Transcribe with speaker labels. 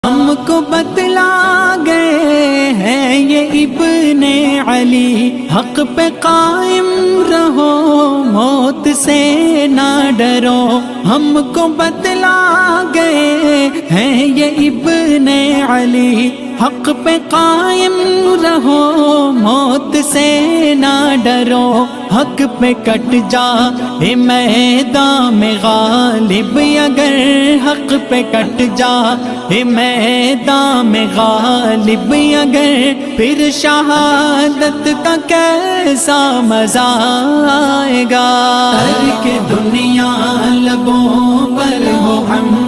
Speaker 1: ہم کو بتلا گئے ہیں یہ ابن علی، حق پہ قائم رہو موت سے نہ ڈرو۔ ہم کو بتلا گئے ہیں یہ ابن علی، حق پہ قائم رہو موت سے نہ ڈرو۔ حق پہ کٹ جا اے میدان میں غالب، اگر حق پہ کٹ جا اے میدان میں غالب، اگر پھر شہادت کا کیسا مزہ آئے گا۔ ہر کے دنیا لبوں پر ہو ہم